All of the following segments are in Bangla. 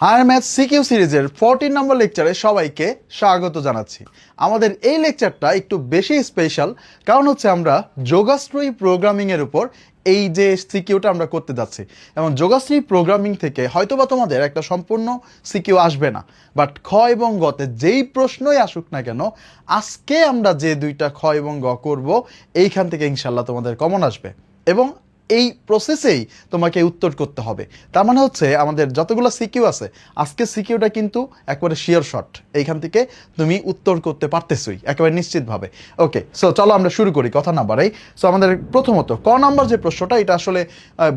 হায়ার ম্যাথ সিকিউ সিরিজের 14 নম্বর লেকচারে সবাইকে স্বাগত জানাচ্ছি। আমাদের এই লেকচারটা একটু বেশি স্পেশাল, কারণ হচ্ছে আমরা যোগাশ্রয়ী প্রোগ্রামিংয়ের উপর এই যে সিকিউটা আমরা করতে যাচ্ছি। এবং যোগাশ্রয়ী প্রোগ্রামিং থেকে হয়তোবা তোমাদের একটা সম্পূর্ণ সিকিউ আসবে না, বাট খ এবং গতে যেই প্রশ্নই আসুক না কেন, আজকে আমরা যে দুইটা খ এবং গ করব, এইখান থেকে ইনশাল্লাহ তোমাদের কমন আসবে এবং এই প্রসেসেই তোমাকে উত্তর করতে হবে। তার মানে হচ্ছে আমাদের যতগুলো সিকিউ আছে, আজকে সিকিউটা কিন্তু একবারে শিওর শট, এইখান থেকে তুমি উত্তর করতে পারতেছই একেবারে নিশ্চিতভাবে। ওকে, সো চলো আমরা শুরু করি, কথা না বাড়াই। সো আমাদের প্রথমত ক নাম্বার যে প্রশ্নটা, এটা আসলে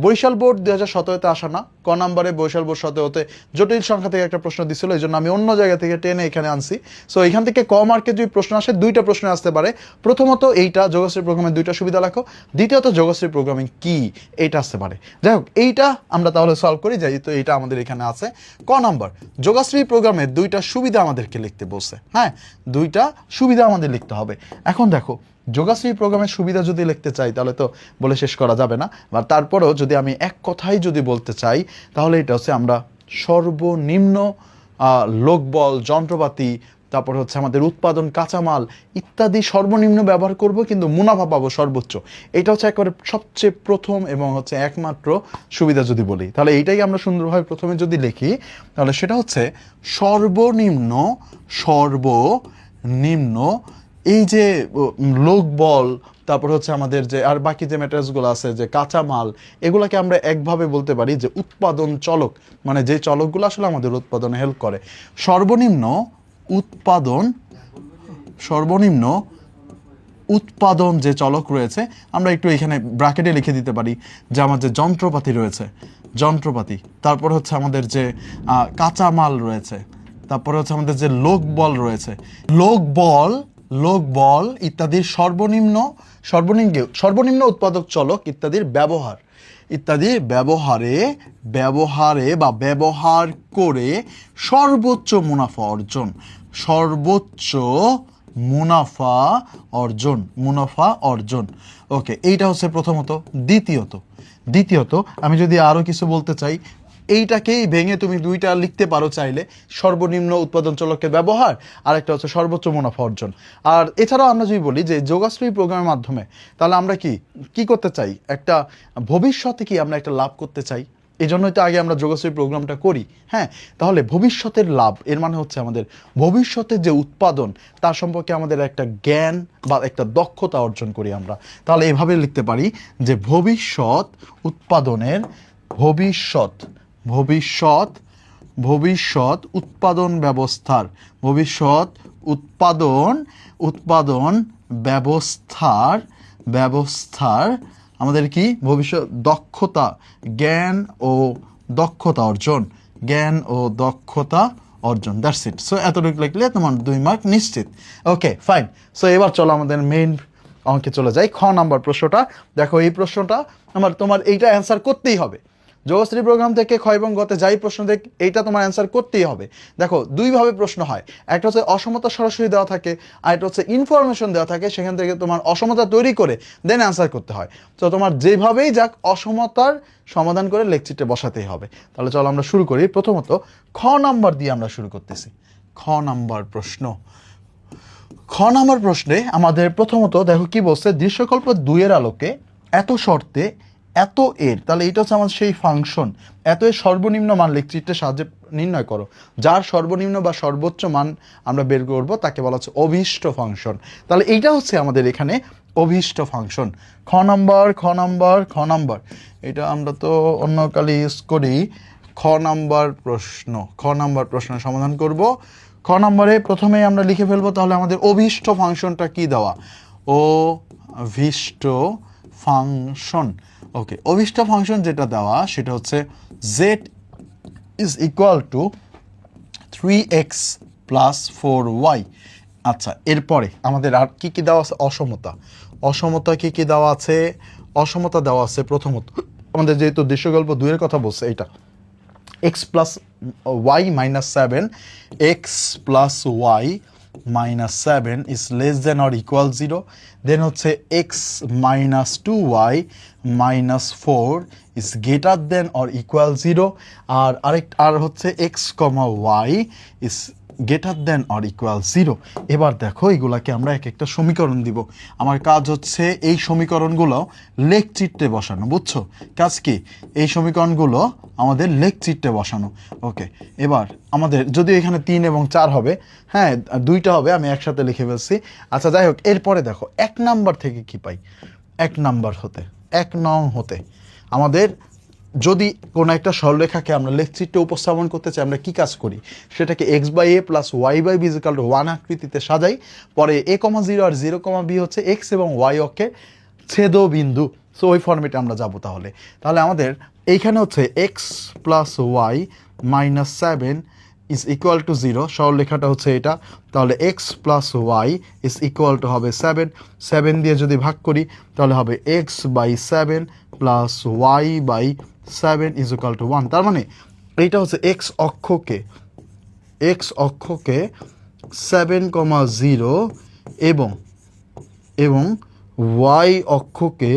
বরিশাল বোর্ড 2017-তে আসা না। ক নাম্বারে বরিশাল বোর্ড 17-তে জটিল সংখ্যা থেকে একটা প্রশ্ন দিছিল, এই জন্য আমি অন্য জায়গা থেকে টেনে এখানে আনছি। সো এখান থেকে ক মার্কের যদি প্রশ্ন আসে, দুইটা প্রশ্ন আসতে পারে। প্রথমত এইটা যোগশ্রী প্রোগ্রামের দুইটা সুবিধা লেখো, দ্বিতীয়ত যোগশ্রী প্রোগ্রামিং কি এইটা আসতে পারে। যাই হোক, এইটা আমরা তাহলে সলভ করি, যেহেতু এইটা আমাদের এখানে আছে। ক নাম্বার, যোগাশ্রী প্রোগ্রামের দুইটা সুবিধা আমাদেরকে লিখতে বলছে। হ্যাঁ, দুইটা সুবিধা আমাদের লিখতে হবে। এখন দেখো, যোগাশ্রী প্রোগ্রামের সুবিধা যদি লিখতে চাই তাহলে তো বলে শেষ করা যাবে না, বা তারপরেও যদি আমি এক কথাই যদি বলতে চাই, তাহলে এটা হচ্ছে আমরা সর্বনিম্ন লোকবল, যন্ত্রপাতি, তারপর হচ্ছে আমাদের উৎপাদন, কাঁচামাল ইত্যাদি সর্বনিম্ন ব্যবহার করব, কিন্তু মুনাফা পাবো সর্বোচ্চ। এটা হচ্ছে একেবারে সবচেয়ে প্রথম এবং হচ্ছে একমাত্র সুবিধা যদি বলি, তাহলে এইটাই আমরা সুন্দরভাবে প্রথমে যদি লিখি, তাহলে সেটা হচ্ছে সর্বনিম্ন এই যে লোকবল, তারপর হচ্ছে আমাদের যে আর বাকি যে ম্যাটেরিয়ালসগুলো আছে, যে কাঁচামাল, এগুলোকে আমরা একভাবে বলতে পারি যে উৎপাদন চলক, মানে যে চলকগুলো আসলে আমাদের উৎপাদনে হেল্প করে। সর্বনিম্ন উৎপাদন যে চলক রয়েছে, আমরা একটু এখানে ব্র্যাকেটে লিখে দিতে পারি যে আমার যে যন্ত্রপাতি রয়েছে, যন্ত্রপাতি, তারপর হচ্ছে আমাদের যে কাঁচামাল রয়েছে, তারপর হচ্ছে আমাদের যে রয়েছে, লোকবল ইত্যাদির সর্বনিম্ন উৎপাদক চলক ইত্যাদির ব্যবহারে বা ব্যবহার করে সর্বোচ্চ মুনাফা অর্জন। ওকে, এইটা হচ্ছে প্রথমত। দ্বিতীয়ত আমি যদি আরো কিছু বলতে চাই, এইটাকেই ভেঙে তুমি দুইটা লিখতে পারো চাইলে, সর্বনিম্ন উৎপাদন চলকের ব্যবহার, আর একটা হচ্ছে সর্বোচ্চ মুনাফা অর্জন। আর এছাড়াও আমরা যদি বলি যে যোগাশ্রয়ী প্রোগ্রামের মাধ্যমে, তাহলে আমরা কি করতে চাই, একটা ভবিষ্যতে কি আমরা একটা লাভ করতে চাই, এই জন্যই তো আগে আমরা যোগাশ্রয়ী প্রোগ্রামটা করি। হ্যাঁ, তাহলে ভবিষ্যতের লাভ এর মানে হচ্ছে আমাদের ভবিষ্যতের যে উৎপাদন, তার সম্পর্কে আমাদের একটা জ্ঞান বা একটা দক্ষতা অর্জন করি আমরা। তাহলে এভাবে লিখতে পারি যে ভবিষ্যৎ উৎপাদন ব্যবস্থার আমাদের কি ভবিষ্যৎ জ্ঞান ও দক্ষতা অর্জন। That's it. সো এতটুকু লিখলে তোমার 2 মার্ক নিশ্চিত। ওকে, ফাইন। সো এবার চলো আমাদের মেইন অঙ্কে চলে যাই। খ নাম্বার প্রশ্নটা দেখো, এই প্রশ্নটা তোমার এইটা অ্যান্সার করতেই হবে। যোগশ্রী প্রোগ্রাম থেকে খ এবং গতে যাই প্রশ্ন দেখ, এইটা তোমার অ্যান্সার করতেই হবে। দেখো, দুইভাবে প্রশ্ন হয়, একটা হচ্ছে অসমতা সরাসরি দেওয়া থাকে, আর একটা হচ্ছে ইনফরমেশন দেওয়া থাকে, সেখান থেকে তোমার অসমতা তৈরি করে দেন অ্যান্সার করতে হয়। তো তোমার যেভাবেই যাক, অসমতার সমাধান করে লেকচিটে বসাতেই হবে। তাহলে চলো আমরা শুরু করি। প্রথমত খ নাম্বার দিয়ে আমরা শুরু করতেছি। খ নাম্বার প্রশ্নে আমাদের প্রথমত দেখো কি বলছে, দৃশ্যকল্প 2-এর আলোকে এত শর্তে এত এর, তাহলে এটা হচ্ছে আমার সেই ফাংশন, এত এর সর্বনিম্ন মান লেকচিটের সাহায্যে নির্ণয় করো। যার সর্বনিম্ন বা সর্বোচ্চ মান আমরা বের করব, তাকে বলা হচ্ছে অভীষ্ট ফাংশন। তাহলে এইটা হচ্ছে আমাদের এখানে অভীষ্ট ফাংশন। খ নাম্বার এটা আমরা তো অন্য কালে ইউজ করি। খ নাম্বার প্রশ্নের সমাধান করব। খ নাম্বারে প্রথমেই আমরা লিখে ফেলবো, তাহলে আমাদের অভীষ্ট ফাংশনটা কি দেওয়া, অভীষ্ট ফাংশন। ওকে, অভীষ্ট ফাংশন যেটা দেওয়া সেটা হচ্ছে z is equal to 3x plus 4y। আচ্ছা, এরপরে আমাদের আর কি দেওয়া আছে, অসমতা কি দেওয়া আছে, অসমতা দেওয়া আছে প্রথমত আমাদের যেহেতু দৃশ্যকল্প 2-এর কথা বলছে, এইটা x plus y minus 7, x plus y minus 7 is less than or equal 0, then হচ্ছে x minus 2y minus 4 is greater than or equal 0, আর হচ্ছে x, y is greater than or equal 0। এবার দেখো এগুলাকে আমরা এক একটা সমীকরণ দিব। আমার কাজ হচ্ছে এই সমীকরণগুলো লেখ চিত্রে বসানো, বুঝছো? কাজ কি? এই সমীকরণগুলো আমাদের লেখ চিত্রে বসানো। ওকে, এবার আমাদের যদি এখানে 3 এবং 4 হবে, হ্যাঁ দুইটা হবে, আমি একসাথে লিখে ফেলছি। আচ্ছা যাই হোক, এরপরে দেখো 1 নাম্বার থেকে কি পাই। 1 নাম্বার হতে 1 নং হতে আমাদের যদি কোনো একটা সরলরেখাকে আমরা লেখচিত্রে উপস্থাপন করতে চাই, আমরা কি কাজ করি? সেটাকে x/a প্লাস y/b = 1 আকৃতিতে সাজাই। পরে a, 0 আর 0, b হচ্ছে x এবং y অক্ষের ছেদবিন্দু। সো ওই ফর্মেটে আমরা যাব। তাহলে আমাদের এইখানে হচ্ছে x plus y minus 7 is equal two 0, সরলরেখাটা হচ্ছে এটা। তাহলে x plus y is equal two হবে 7, 7 দিয়ে যদি ভাগ করি তাহলে হবে x/7 plus y/7 is equal two 1। তার মানে এইটা হচ্ছে x অক্ষকে 7,0 এবং y অক্ষকে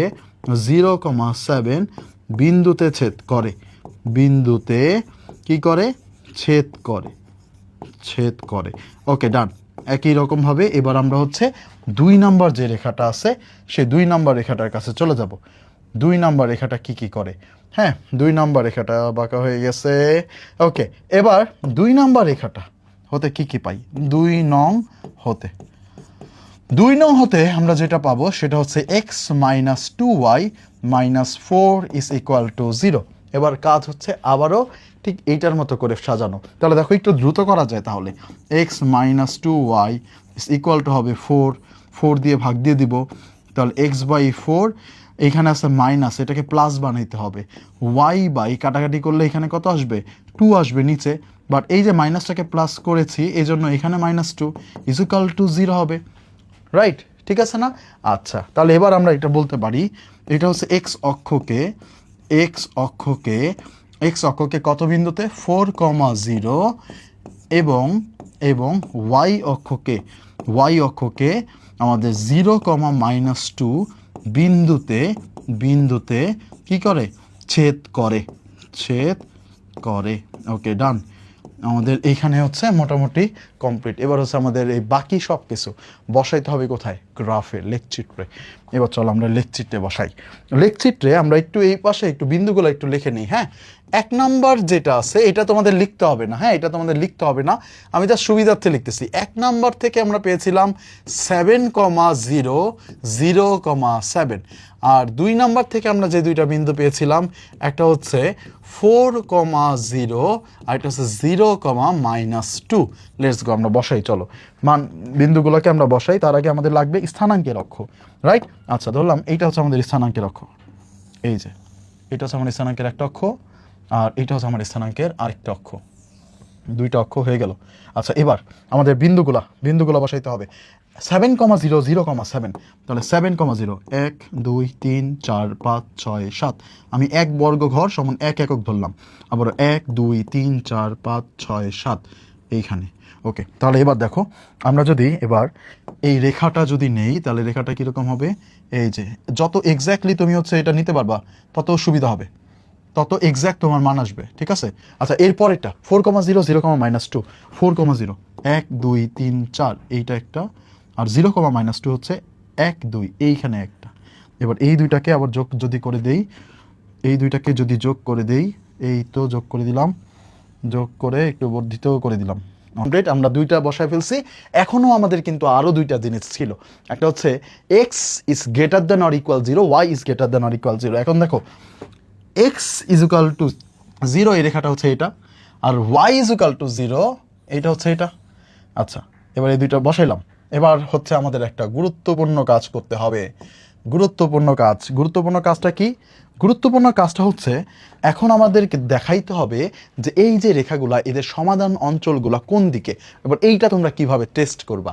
0,7 বিন্দুতে ছেদ করে। বিন্দুতে কি করে? ছেদ করে। ওকে, ডান। একই রকমভাবে এবার আমরা হচ্ছে 2 নাম্বার যে রেখাটা আছে সেই 2 নাম্বার রেখাটার কাছে চলে যাব। 2 নাম্বার রেখাটা কি করে? হ্যাঁ, 2 নাম্বার রেখাটা বাঁকা হয়ে গেছে। ওকে, এবার 2 নাম্বার রেখাটা হতে কি পাই? 2 নং হতে আমরা যেটা পাবো সেটা হচ্ছে x minus 2y minus 4 is equal two 0। এবার কাজ হচ্ছে আবারও ঠিক এইটার মতো করে সাজানো। তাহলে দেখো একটু দ্রুত করা যায়। তাহলে x minus 2y is equal two হবে 4 দিয়ে ভাগ দিয়ে দিব। তাহলে x/4, এইখানে আছে মাইনাস, এটাকে প্লাস বানাইতে হবে। y/ কাটাকাটি করলে এখানে কত আসবে? 2 আসবে নিচে, বাট এই যে মাইনাসটাকে প্লাস করেছি এই জন্য এখানে -2 ইজ ইকুয়াল টু 0 হবে। রাইট, ঠিক আছে না? আচ্ছা, তাহলে এবার আমরা এটা বলতে পারি, এটা হচ্ছে x অক্ষকে কত বিন্দুতে? 4,0 এবং y অক্ষকে আমাদের 0,-2 বিন্দুতে কি করে? ছেদ করে। ওকে, ডান। আমাদের এইখানে হচ্ছে মোটামুটি কমপ্লিট। এবার হচ্ছে আমাদের এই বাকি সব কিছু বসাইতে হবে কোথায়? গ্রাফে, লেখচিত্রে। এবার চলো আমরা লেখচিত্রে বসাই। লেখচিত্রে আমরা একটু এই পাশে একটু বিন্দুগুলো একটু লিখে নিই। হ্যাঁ, 1 নাম্বার যেটা আছে এটা তোমাদের লিখতে হবে না। হ্যাঁ, এটা তোমাদের লিখতে হবে না, আমি যা সুবিধার্থে লিখতেছি। 1 নাম্বার থেকে আমরা পেয়েছিলাম 7,0, 0,7, আর 2 নাম্বার থেকে আমরা যে দুইটা বিন্দু পেয়েছিলাম, একটা হচ্ছে 4,0 আর এটা হচ্ছে 0,-2। লেটস গো, আমরা বসাই। চলো বিন্দুগুলোকে আমরা বসাই। তার আগে আমাদের লাগবে স্থানাঙ্কের অক্ষ। রাইট, আচ্ছা ধরলাম এইটা হচ্ছে আমাদের স্থানাঙ্কের অক্ষ। এই যে এটা হচ্ছে আমার স্থানাঙ্কের একটা অক্ষ, আর এটা হচ্ছে আমার স্থানাঙ্কের আরেকটা অক্ষ। 2টা অক্ষ হয়ে গেল। আচ্ছা, এবার আমাদের বিন্দুগুলো বসাইতে হবে। 7,0, 0,7। তাহলে 7,0, 1, 2, 3, 4, 5, 6, 7। আমি 1 বর্গ ঘর সমান 1 একক ধরলাম। আবার 1, 2, 3, 4, 5, 6, 7 এইখানে। ওকে, তাহলে এবার দেখো আমরা যদি এবার এই রেখাটা যদি নেই তাহলে রেখাটা কীরকম হবে? এই যে যত এক্স্যাক্টলি তুমি হচ্ছে এটা নিতে পারবা তত সুবিধা হবে, তত এক্স্যাক্ট তোমার মান আসবে। ঠিক আছে? আচ্ছা, এরপরেরটা 4,0, 0,-2, 4,0, 1, 2, 3, 4 এইটা একটা, আর 0,-2 হচ্ছে 1, 2 এইখানে একটা। এবার এই দুইটাকে আবার যদি করে দেই, এই দুইটাকে যদি যোগ করে দেই, এই তো যোগ করে দিলাম, যোগ করে একটু বর্ধিত করে দিলাম। আমরা 2টা বসায় ফেলছি। এখনও আমাদের কিন্তু আরও 2টা জিনিস ছিল। একটা হচ্ছে x is greater than or equal 0, y is greater than or equal 0। এখন দেখো x ইজ ইকুয়াল টু 0 এই রেখাটা হচ্ছে এটা, আর y ইজ ইকুয়াল টু 0 এইটা হচ্ছে এটা। আচ্ছা, এবার এই 2টা বসাইলাম। এবার হচ্ছে আমাদের একটা গুরুত্বপূর্ণ কাজ করতে হবে। গুরুত্বপূর্ণ কাজটা কি? গুরুত্বপূর্ণ কাজটা হচ্ছে এখন আমাদেরকে দেখাইতে হবে যে এই যে রেখাগুলা, এদের সমাধান অঞ্চলগুলা কোন দিকে। এবার এইটা তোমরা কিভাবে টেস্ট করবা?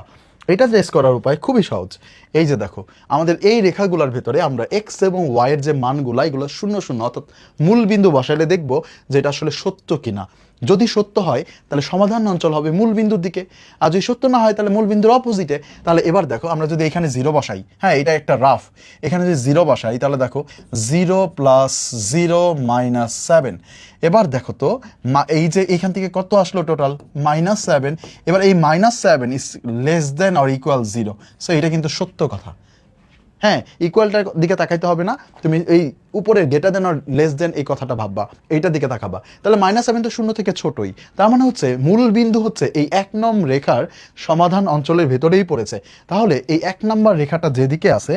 এটা টেস্ট করার উপায় খুবই সহজ। এই যে দেখো, আমাদের এই রেখাগুলোর ভেতরে আমরা x এবং y এর যে মানগুলা, এগুলো 0, 0 অর্থাৎ মূল বিন্দু বসাইলে দেখবো যে এটা আসলে সত্য কিনা। যদি সত্য হয় তাহলে সমাধান অঞ্চল হবে মূল বিন্দুর দিকে, আর যদি সত্য না হয় তাহলে মূল বিন্দুর অপোজিটে। তাহলে এবার দেখো আমরা যদি এখানে জিরো বসাই, হ্যাঁ এটা একটা রাফ, এখানে যদি জিরো বসাই তাহলে দেখো 0 + 0 - 7। এবার দেখো তো এই যে এখান থেকে কত আসলো টোটাল -7। এবার এই -7 is less than or equal 0, so এটা কিন্তু সত্য কথা। হ্যাঁ, ইকুয়ালটার দিকে তাকাইতে হবে না, তুমি এই উপরে গ্রেটার দেন আর লেস দেন এই কথাটা ভাববা, এইটার দিকে তাকাবা। তাহলে -7 তো শূন্য থেকে ছোটই, তার মানে হচ্ছে মূল বিন্দু হচ্ছে এই 1 নং রেখার সমাধান অঞ্চলের ভেতরেই পড়েছে। তাহলে এই 1 নম্বর রেখাটা যেদিকে আছে,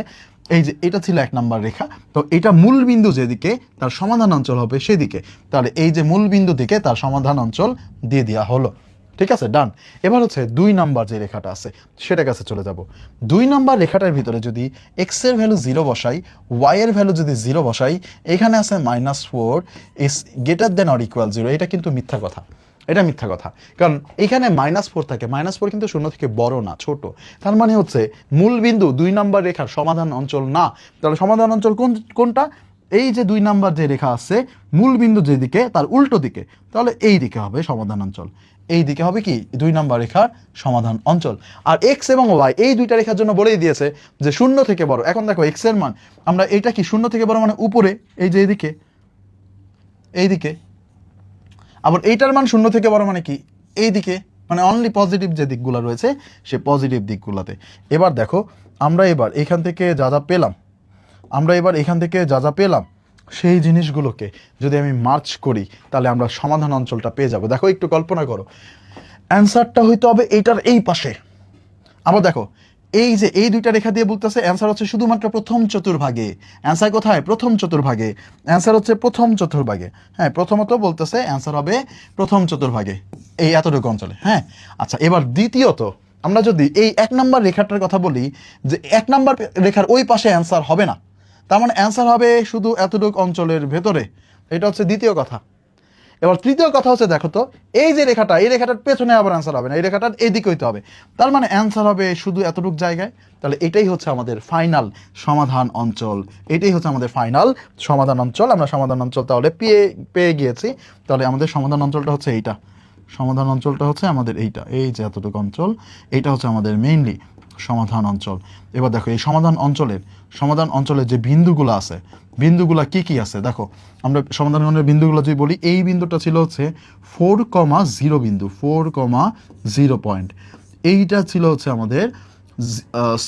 এই যে এটা ছিল 1 নম্বর রেখা, তো এটা মূল বিন্দু যেদিকে তার সমাধান অঞ্চল হবে সেদিকে। তাহলে এই যে মূল বিন্দু দিকে তার সমাধান অঞ্চল দিয়ে দেওয়া হলো। ঠিক আছে, ডান। এবার হচ্ছে 2 নাম্বার যে রেখাটা আছে সেটার কাছে চলে যাব। 2 নাম্বার রেখাটার ভিতরে যদি এক্স এর ভ্যালু 0 বসাই, ওয়াই এর ভ্যালু যদি 0 বসাই, এখানে আছে -4 is greater than or equal 0। এটা কিন্তু মিথ্যা কথা, এটা মিথ্যা কথা, কারণ এখানে -4 থাকে, -4 কিন্তু শূন্য থেকে বড় না, ছোট। তার মানে হচ্ছে মূল বিন্দু 2 নাম্বার রেখার সমাধান অঞ্চল না। তাহলে সমাধান অঞ্চল কোনটা? এই যে 2 নাম্বার যে রেখা আছে মূল বিন্দু যেদিকে তার উল্টো দিকে, তাহলে এই দিকে হবে সমাধান অঞ্চল। এই দিকে হবে কি 2 নাম্বার রেখার সমাধান অঞ্চল। আর এক্স এবং ওয়াই এই দুইটা রেখার জন্য বলেই দিয়েছে যে শূন্য থেকে বড়। এখন দেখো এক্স এর মান আমরা এটা কি শূন্য থেকে বড় মানে উপরে, এই যে এইদিকে, এইদিকে। আবার এইটার মান শূন্য থেকে বড় মানে কি এইদিকে, মানে অনলি পজিটিভ যে দিকগুলো রয়েছে সে পজিটিভ দিকগুলোতে। এবার দেখো আমরা এবার এখান থেকে যা যা পেলাম, সেই জিনিসগুলোকে যদি আমি মার্চ করি তাহলে আমরা সমাধান অঞ্চলটা পেয়ে যাব। দেখো একটু কল্পনা করো, অ্যান্সারটা হইতে হবে এইটার এই পাশে। আবার দেখো এই যে এই দুইটা রেখা দিয়ে বলতেছে অ্যান্সার হচ্ছে শুধুমাত্র প্রথম চতুর্ভাগে। অ্যান্সার কোথায়? প্রথম চতুর্ভাগে। অ্যান্সার হচ্ছে প্রথম চতুর্ভাগে। হ্যাঁ, প্রথমত বলতেছে অ্যান্সার হবে প্রথম চতুর্ভাগে, এই এতটুকু অঞ্চলে। হ্যাঁ, আচ্ছা, এবার দ্বিতীয়ত আমরা যদি এই 1 নম্বর রেখাটার কথা বলি, যে 1 নম্বর রেখার ওই পাশে অ্যান্সার হবে না, তার মানে অ্যান্সার হবে শুধু এতটুকু অঞ্চলের ভেতরে। এটা হচ্ছে দ্বিতীয় কথা। এবার তৃতীয় কথা হচ্ছে দেখো তো এই যে রেখাটা, এই রেখাটার পেছনে আবার অ্যান্সার হবে না, এই রেখাটার এদিকে হইতে হবে। তার মানে অ্যান্সার হবে শুধু এতটুক জায়গায়। তাহলে এটাই হচ্ছে আমাদের ফাইনাল সমাধান অঞ্চল, এটাই হচ্ছে আমাদের ফাইনাল সমাধান অঞ্চল। আমরা সমাধান অঞ্চল তাহলে পেয়ে গিয়েছি। তাহলে আমাদের সমাধান অঞ্চলটা হচ্ছে এইটা, সমাধান অঞ্চলটা হচ্ছে আমাদের এইটা, এই যে এতটুকু অঞ্চল, এইটা হচ্ছে আমাদের মেইনলি সমাধান অঞ্চল। এবার দেখো এই সমাধান অঞ্চলের যে বিন্দুগুলো আছে, বিন্দুগুলো কি কি আছে দেখো। আমরা সমাধান অঞ্চলের বিন্দুগুলো যদি বলি, এই বিন্দুটা ছিল হচ্ছে 4,0 বিন্দু, 4,0 পয়েন্ট। এইটা ছিল হচ্ছে আমাদের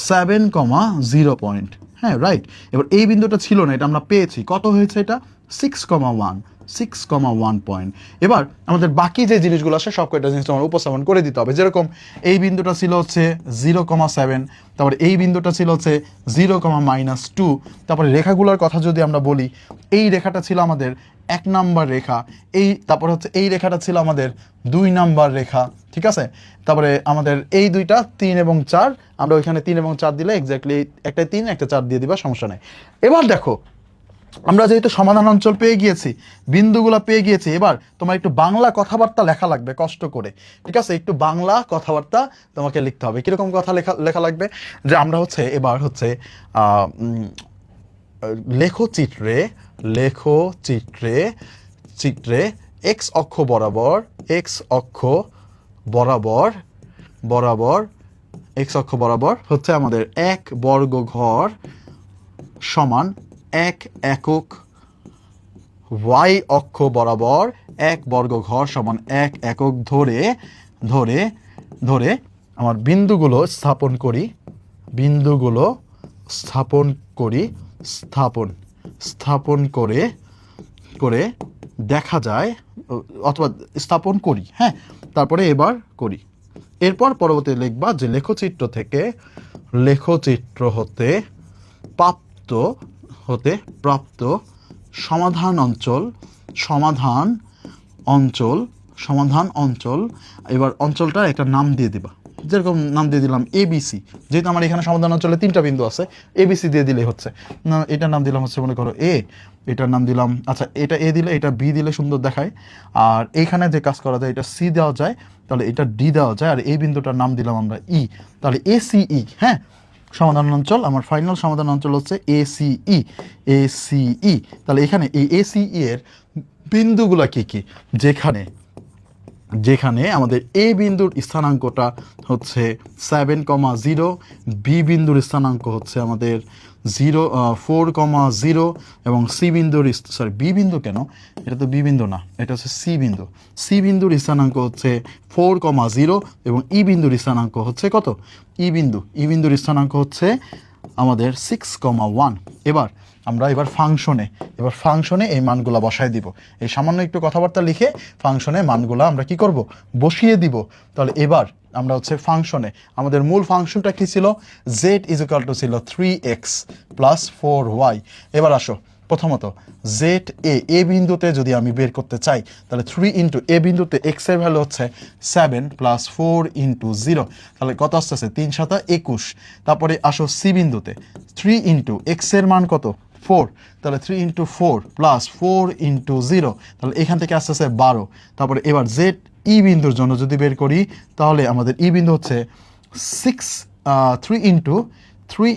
7,0 পয়েন্ট। হ্যাঁ, রাইট। এবার এই বিন্দুটা ছিল না, এটা আমরা পেয়েছি। কত হয়েছে এটা? 6,1 পয়েন্ট। এবার আমাদের বাকি যে জিনিসগুলো আছে সব কয়টা জিনিস আমরা উপস্থাপন করে দিতে হবে। যেরকম এই বিন্দুটা ছিল হচ্ছে 0,7, তারপরে এই বিন্দুটা ছিল হচ্ছে 0,-2। তারপরে রেখাগুলোর কথা যদি আমরা বলি, এই রেখাটা ছিল আমাদের 1 নাম্বার রেখা, তারপরে হচ্ছে এই রেখাটা ছিল আমাদের 2 নাম্বার রেখা। ঠিক আছে, তারপরে আমাদের এই দুইটা 3 এবং 4, আমরা ওইখানে 3 এবং 4 দিলে এক্স্যাক্টলি একটা 3 একটা 4 দিয়ে দিবা, সমস্যা নেই। এবার দেখো আমরা যেহেতু সমাধান অঞ্চল পেয়ে গিয়েছি, বিন্দুগুলো পেয়ে গিয়েছি, এবার তোমার একটু বাংলা কথাবার্তা লেখা লাগবে কষ্ট করে। ঠিক আছে, একটু বাংলা কথাবার্তা তোমাকে লিখতে হবে। কিরকম কথা লেখা লাগবে? যে আমরা হচ্ছে এবার হচ্ছে চিত্রে এক্স অক্ষ বরাবর হচ্ছে আমাদের 1 বর্গ ঘর সমান 1 একক, ওয়াই অক্ষ বরাবর 1 বর্গ ঘর সমান 1 একক ধরে আমার বিন্দুগুলো স্থাপন করে দেখা যায়, অথবা স্থাপন করি। হ্যাঁ, তারপরে এবার করি। এরপর পরবর্তী লিখবা যে লেখচিত্র হতে প্রাপ্ত সমাধান অঞ্চল। এবার অঞ্চলটার একটা নাম দিয়ে দিবা, যেরকম নাম দিয়ে দিলাম ABC। যেহেতু আমার এখানে সমাধান অঞ্চলে 3টা বিন্দু আছে, ABC দিয়ে দিলেই হচ্ছে। না, এটার নাম দিলাম হচ্ছে মনে করো A, এটার নাম দিলাম, আচ্ছা এটা A দিলে, এটা B দিলে সুন্দর দেখায়। আর এইখানে যে কাজ করা যায়, এটা C দেওয়া যায়, তাহলে এটা D দেওয়া যায়। আর এই বিন্দুটার নাম দিলাম আমরা E, তাহলে ACE। হ্যাঁ, সমাধান অঞ্চল, আমার ফাইনাল সমাধান অঞ্চল হচ্ছে ACE। তাহলে এখানে এই ACE এর বিন্দুগুলা কি কি? যেখানে যেখানে আমাদের এ বিন্দুর স্থানাঙ্কটা হচ্ছে 7,0, বি বিন্দুর স্থানাঙ্ক হচ্ছে আমাদের 4,0 এবং সি বিন্দুর বি বিন্দু কেন, এটা তো বি বিন্দু না, এটা হচ্ছে সি বিন্দু। সি বিন্দুর স্থানাঙ্ক হচ্ছে 4,0 এবং ই বিন্দুর স্থানাঙ্ক হচ্ছে কত, ই বিন্দুর স্থানাঙ্ক হচ্ছে আমাদের 6,1। এবার ফাংশনে এই মানগুলা বসায় দিব। এই সামান্য একটু কথাবার্তা লিখে ফাংশনে মানগুলা আমরা কি করব, বসিয়ে দিব। তাহলে এবার আমরা হচ্ছে ফাংশনে আমাদের মূল ফাংশনটা কি ছিল, z ছিল 3x প্লাস 4y। এবার আসো প্রথমত জেড এ বিন্দুতে যদি আমি বের করতে চাই তাহলে 3 ইন্টু এ বিন্দুতে এক্স এর ভ্যালু হচ্ছে 7 প্লাস 4 ইন্টু 0, তাহলে কত আসতেছে 3 7 21। তারপরে আসো সি বিন্দুতে 3 ইন্টু এক্স এর মান কত 4, তাহলে 3 ইন্টু 4 প্লাস 4 ইন্টু 0, তাহলে এখান থেকে আসতেছে 12। তারপরে এবার জেড ই বিন্দুর জন্য যদি বের করি তাহলে আমাদের ই বিন্দু হচ্ছে 3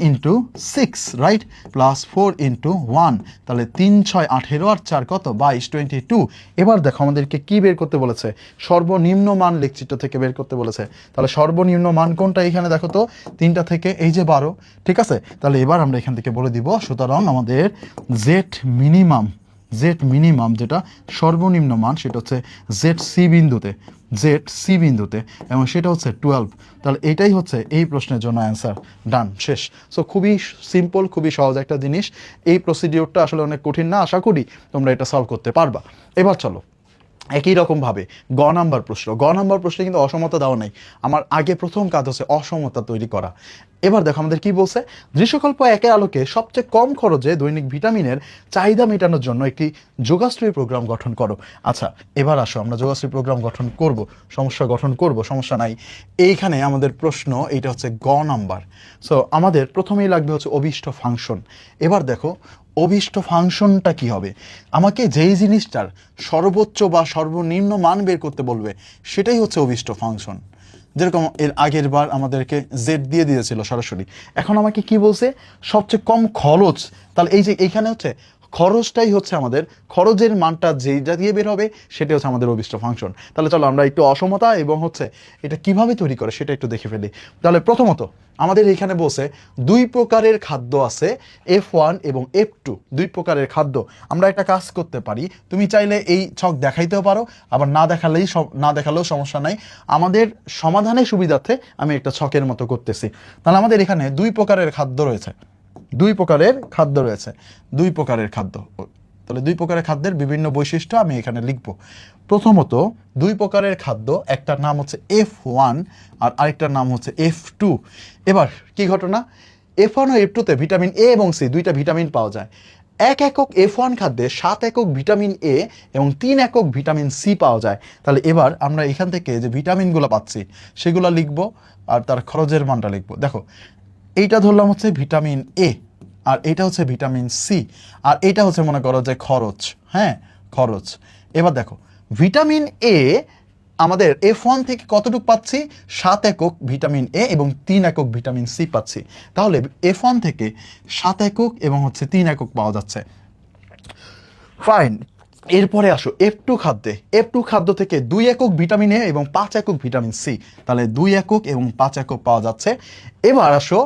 ইন্টু 6 রাইট প্লাস 4 ইন্টু 1, তাহলে 3 6 18 আর 4 কত 22 22। এবার দেখো আমাদেরকে কি বের করতে বলেছে, সর্বনিম্ন মান লেখচিত্র থেকে বের করতে বলেছে। তাহলে সর্বনিম্ন মান কোনটা, এখানে দেখো তো 3টা থেকে এই যে 12, ঠিক আছে। তাহলে এবার আমরা এখান থেকে বলে দিব, সুতরাং আমাদের জেড মিনিমাম যেটা সর্বনিম্ন মান সেটা হচ্ছে জেড সি বিন্দুতে এবং সেটা হচ্ছে 12। তাহলে এটাই হচ্ছে এই প্রশ্নের জন্য অ্যান্সার, ডান, শেষ। সো খুবই সিম্পল, খুবই সহজ একটা জিনিস। এই প্রসিডিওরটা আসলে অনেক কঠিন না, আশা করি তোমরা এটা সলভ করতে পারবা। এবার চলো একই রকমভাবে গ নাম্বার প্রশ্নে কিন্তু অসমতা দেওয়া নেই। আমার আগে প্রথম কাজ হচ্ছে অসমতা তৈরি করা। এবার দেখো আমাদের কি বলছে, দৃশ্যকল্প একের আলোকে সবচেয়ে কম খরচে দৈনিক ভিটামিনের চাহিদা মেটানোর জন্য একটি যোগাশ্রয়ী প্রোগ্রাম গঠন করো। আচ্ছা এবার আসো আমরা যোগাশ্রয়ী প্রোগ্রাম গঠন করব, সমস্যা নাই। এইখানে আমাদের প্রশ্ন এইটা হচ্ছে গ নাম্বার। সো আমাদের প্রথমেই লাগবে হচ্ছে অভীষ্ট ফাংশন। এবার দেখো অভীষ্ট ফাংশনটা কি হবে, আমাকে যেই জিনিসটার সর্বোচ্চ বা সর্বনিম্ন মান বের করতে বলবে সেটাই হচ্ছে অভীষ্ট ফাংশন। যেরকম এর আগের বার আমাদেরকে জেড দিয়ে দিয়েছিল সরাসরি, এখন আমাকে কি বলছে সবচেয়ে কম খরচ। তাহলে এই যে এইখানে হচ্ছে খরচটাই হচ্ছে আমাদের, খরচের মানটা যেটা দিয়ে বের হবে সেটাই হচ্ছে আমাদের অভীষ্ট ফাংশন। তাহলে চলো আমরা একটু অসমতা এবং হচ্ছে এটা কিভাবে তৈরি করে সেটা একটু দেখে ফেলি। তাহলে প্রথমত আমাদের এইখানে বলছে 2 প্রকারের খাদ্য আছে, F1 এবং F2, 2 প্রকারের খাদ্য। আমরা একটা কাজ করতে পারি, তুমি চাইলে এই ছক দেখাইতেও পারো, আবার না দেখালেও সমস্যা নাই। আমাদের সমাধানের সুবিধার্থে আমি একটা ছকের মতো করতেছি। তাহলে আমাদের এখানে 2 প্রকারের খাদ্য রয়েছে, তাহলে 2 প্রকারের খাদ্যের বিভিন্ন বৈশিষ্ট্য আমি এখানে লিখব। প্রথমত 2 প্রকারের খাদ্য, একটার নাম হচ্ছে F1 আর আরেকটার নাম হচ্ছে F2। এবার কি ঘটনা, F1 ও F2 তে ভিটামিন এ এবং সি দুইটা ভিটামিন পাওয়া যায়। 1 একক F1 খাদ্যে 7 একক ভিটামিন এ এবং 3 একক ভিটামিন সি পাওয়া যায়। তাহলে এবার আমরা এখান থেকে যে ভিটামিনগুলো পাচ্ছি সেগুলো লিখব আর তার খরচের মানটা লিখব। দেখো এইটা ধরলাম হচ্ছে ভিটামিন এ, আর এটা হচ্ছে ভিটামিন সি, আর এটা হচ্ছে মনে করো যে খরচ, হ্যাঁ খরচ। এবার দেখো ভিটামিন এ আমাদের F1 থেকে কতটুকু পাচ্ছি, 7 একক ভিটামিন এ এবং 3 একক ভিটামিন সি পাচ্ছি। তাহলে F1 থেকে 7 একক এবং হচ্ছে 3 একক পাওয়া যাচ্ছে, ফাইন। এরপরে আসো F2 খাদ্য থেকে 2 একক ভিটামিন এ এবং 5 একক ভিটামিন সি, তাহলে 2 একক এবং 5 একক পাওয়া যাচ্ছে। এবার আসো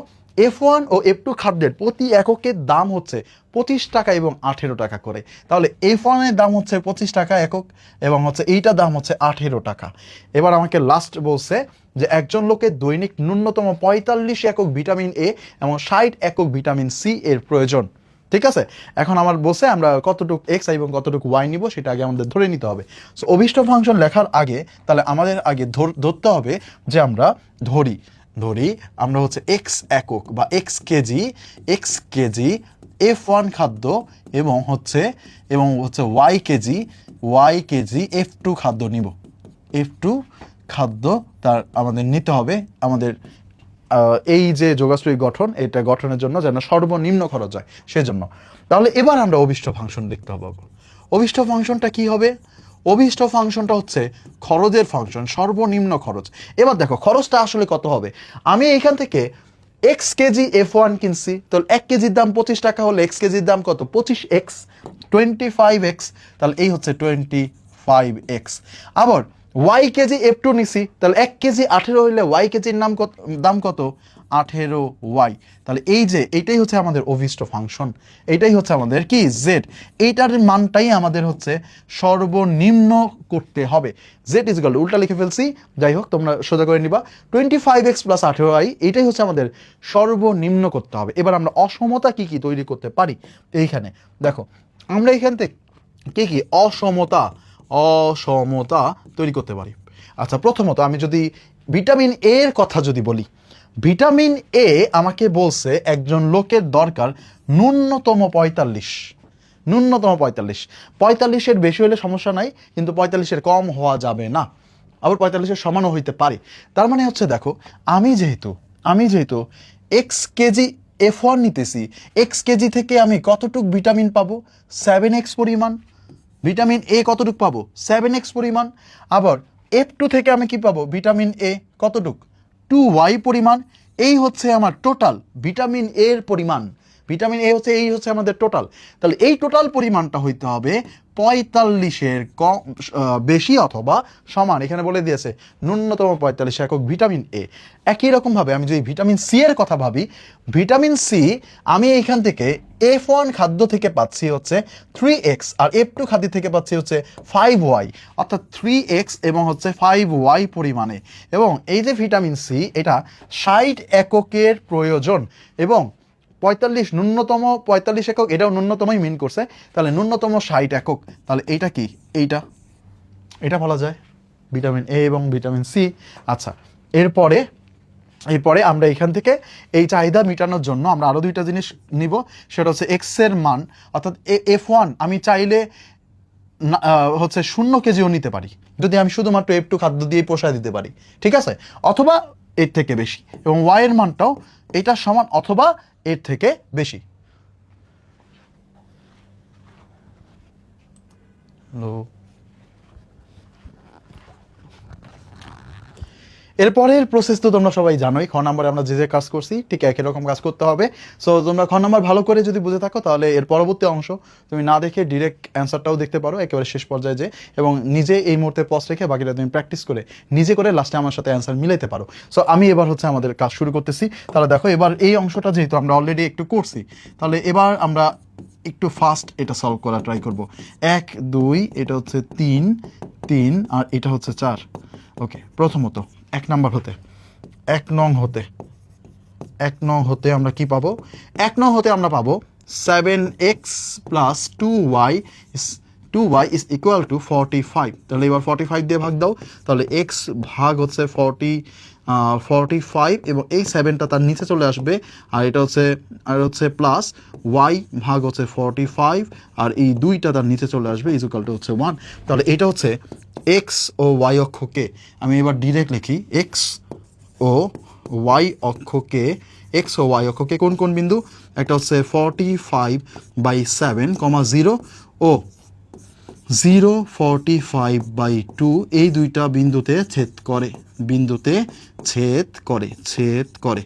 F1 ও F2 খাদ্যের প্রতি এককের দাম হচ্ছে 25 টাকা এবং 18 টাকা করে। তাহলে F1 এর দাম হচ্ছে 25 টাকা একক এবং হচ্ছে এইটার দাম হচ্ছে 18 টাকা। এবার আমাকে লাস্ট বলছে যে একজন লোকের দৈনিক ন্যূনতম 45 একক ভিটামিন এ এবং 60 একক ভিটামিন সি এর প্রয়োজন। ঠিক আছে, এখন আমার বলছে আমরা কতটুকু এক্স এবং কতটুকু ওয়াই নিব সেটা আগে আমাদের ধরে নিতে হবে। সো অভীষ্ট ফাংশন লেখার আগে তাহলে আমাদের আগে ধরতে হবে যে আমরা ধরি আমরা হচ্ছে এক্স একক বা এক্স কেজি F1 খাদ্য এবং হচ্ছে ওয়াই কেজি F2 খাদ্য নিব। F2 খাদ্য তার আমাদের নিতে হবে আমাদের এই যে যোগাশ্রয়ী গঠন, এটা গঠনের জন্য যেন সর্বনিম্ন খরচ হয় সেজন্য। তাহলে এবার আমরা অভীষ্ট ফাংশন লিখতে হবে। অভীষ্ট ফাংশনটা কি হবে, অভীষ্ট ফাংশনটা হচ্ছে খরচের ফাংশন, সর্বনিম্ন খরচ। এবার দেখো খরচটা আসলে কত হবে, আমি এইখান থেকে এক্স কেজি F1 কিনছি, তাহলে 1 কেজির দাম 25 টাকা হলে এক্স কেজির দাম কত 25x, 25x, তাহলে এই হচ্ছে 25x। আবার ওয়াই কেজি F2 নিছি, তাহলে 1 কেজি 18 হইলে ওয়াই কেজির দাম কত? 18 ওয়াই। তাহলে এই যে এইটাই হচ্ছে আমাদের অভিষ্ট ফাংশন, এইটাই হচ্ছে আমাদের কি জেড, এইটার মানটাই আমাদের হচ্ছে সর্বনিম্ন করতে হবে। জেড ইজ ইকুয়াল টু, উল্টা লিখে ফেলছি, যাই হোক তোমরা সোজা করে নিবা, 25x প্লাস 18y, এইটাই হচ্ছে আমাদের সর্বনিম্ন করতে হবে। এবার আমরা অসমতা কি কি তৈরি করতে পারি এইখানে দেখো, আমরা এখান থেকে কি কি অসমতা তৈরি করতে পারি। আচ্ছা, প্রথমত আমি যদি ভিটামিন এ এর কথা যদি বলি, ভিটামিন এ আমাকে বলছে একজন লোকের দরকার ন্যূনতম 45, ন্যূনতম 45 বেশি হলে সমস্যা নাই, কিন্তু 45 কম হওয়া যাবে না, আবার 45 সমানও হইতে পারে। তার মানে হচ্ছে দেখো, আমি যেহেতু এক্স কেজি F1 নিতেছি, এক্স কেজি থেকে আমি কতটুক ভিটামিন পাবো? 7x পরিমাণ। ভিটামিন এ কতটুক পাবো? 7x পরিমাণ। আবার F2 থেকে আমি কি পাবো? ভিটামিন এ কতটুক? 2y পরিমাণ। এই হচ্ছে আমার টোটাল ভিটামিন এর পরিমাণ, ভিটামিন এ হচ্ছে, এই হচ্ছে আমাদের টোটাল। তাহলে এই টোটাল পরিমাণটা হইতে হবে 45 কম, বেশি অথবা সমান। এখানে বলে দিয়েছে ন্যূনতম 45 একক ভিটামিন এ। একই রকমভাবে আমি যদি ভিটামিন সি এর কথা ভাবি, ভিটামিন সি আমি এইখান থেকে F1 খাদ্য থেকে পাচ্ছি হচ্ছে 3x, আর F2 খাদ্য থেকে পাচ্ছি হচ্ছে 5y, অর্থাৎ 3x এবং হচ্ছে 5y পরিমাণে। এবং এই যে ভিটামিন সি, এটা 60 এককের প্রয়োজন, এবং 45 ন্যূনতম 45 একক, এটাও ন্যূনতমই মিন করছে, তাহলে ন্যূনতম 60 একক। তাহলে এইটা কি? এটা বলা যায় ভিটামিন এ এবং ভিটামিন সি। আচ্ছা, এরপরে আমরা এখান থেকে এই চাহিদা মেটানোর জন্য আমরা আরও দুইটা জিনিস নিব, সেটা হচ্ছে এক্স এর মান, অর্থাৎ F1 আমি চাইলে হচ্ছে 0 কেজিও নিতে পারি, যদি আমি শুধুমাত্র F2 খাদ্য দিয়ে পোষায় দিতে পারি, ঠিক আছে, অথবা এর থেকে বেশি, এবং ওয়াই এর মানটাও এটার সমান অথবা এর থেকে বেশি। এরপরের প্রসেস তো তোমরা সবাই জানোই, খ নাম্বারে আমরা যে কাজ করছি ঠিক একই রকম কাজ করতে হবে। সো তোমরা খ নাম্বার ভালো করে যদি বুঝে থাকো, তাহলে এর পরবর্তী অংশ তুমি না দেখে ডিরেক্ট অ্যান্সারটাও দেখতে পারো একেবারে শেষ পর্যায়ে যে, এবং নিজে এই মুহূর্তে পজ রেখে বাকিটা তুমি প্র্যাকটিস করে নিজে করে লাস্টে আমার সাথে অ্যান্সার মিলাইতে পারো। সো আমি এবার হচ্ছে আমাদের কাজ শুরু করতেছি। তাহলে দেখো, এবার এই অংশটা যেহেতু আমরা অলরেডি একটু করছি, তাহলে এবার আমরা একটু ফাস্ট এটা সলভ করা ট্রাই করব। 1 2, এটা হচ্ছে 3 3, আর এটা হচ্ছে 4। ওকে, প্রথমত 1 নং হতে আমরা কি পাবো? 1 নং হতে আমরা পাবো 7x plus 2y is equal two 45। তাহলে এবার 45 দিয়ে ভাগ দাও, তাহলে x ভাগ হচ্ছে 45, এবং এই 7টা তার নিচে চলে আসবে, আর এটা হচ্ছে প্লাস y ভাগ হচ্ছে 45, আর এই 2টা তার নিচে চলে আসবে, ইজ ইকুয়াল টু হচ্ছে 1। তাহলে এটা হচ্ছে x ও y অক্ষকে আমি এবার ডিরেক্ট লিখি, x ও y অক্ষকে কোন কোন বিন্দু? একটা হচ্ছে 45/7, 0 ও 045/2, এই দুইটা বিন্দুতে ছেদ করে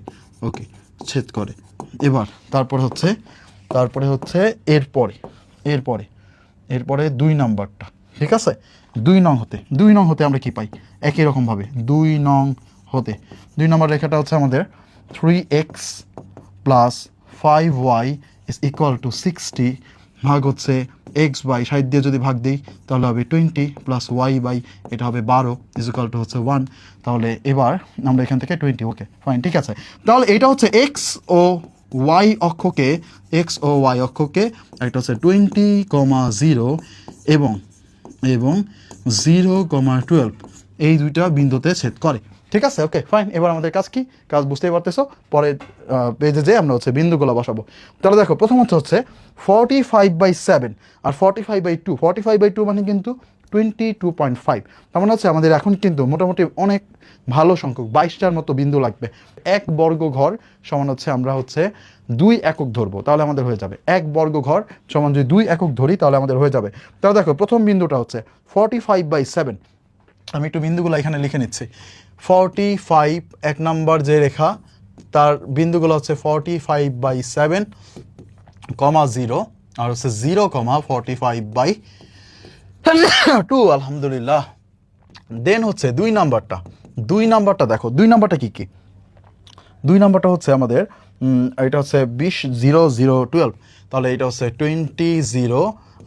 ওকে, ছেদ করে। এবার তারপরে হচ্ছে এরপরে 2 নাম্বারটা, ঠিক আছে। 2 নং হতে আমরা কি পাই? একই রকমভাবে 2 নম্বর লেখাটা হচ্ছে আমাদের 3x plus 5y is equal two 60, ভাগ হচ্ছে x বাই 60 দিয়ে যদি ভাগ দিই তাহলে হবে 20, প্লাস y বাই এটা হবে 12 ইজ ইকুয়াল টু হচ্ছে 1। তাহলে এবার আমরা এখান থেকে 20, ওকে ফাইন, ঠিক আছে। তাহলে এটা হচ্ছে x ও y অক্ষকে একটা হচ্ছে 20,0 এবং 0,12, এই দুইটা বিন্দুতে ছেদ করে, ঠিক আছে। ওকে ফাইন, এবার আমাদের কাজ কি? কাজ বুঝতেই পারতেছো, পরে পেজে যে আমরা হচ্ছে বিন্দুগুলো বসাবো। তাহলে দেখো, প্রথম হচ্ছে 45/7 আর 45/2, 45/2 মানে কিন্তু 22.5। তার মানে হচ্ছে আমাদের এখন কিন্তু মোটামুটি অনেক ভালো সংখ্যক 22টার মতো বিন্দু লাগবে। 1 বর্গ ঘর সমান হচ্ছে আমরা হচ্ছে 2 একক ধরবো, তাহলে আমাদের হয়ে যাবে 1 বর্গ ঘর সমান যদি 2 একক ধরি তাহলে আমাদের হয়ে যাবে। তাহলে দেখো, প্রথম বিন্দুটা হচ্ছে 45/7, আমি একটু বিন্দুগুলো এখানে লিখে নিচ্ছি। 45, 1 নম্বর যে রেখা তার বিন্দুগুলো হচ্ছে 45/7, 0, আর হচ্ছে 0, 45/2, আলহামদুলিল্লাহ দেন হচ্ছে 2 নাম্বারটা দেখো 2 নাম্বারটা কি কি 2 নাম্বারটা হচ্ছে আমাদের এটা হচ্ছে 20 0 0 12, তাহলে এটা হচ্ছে 20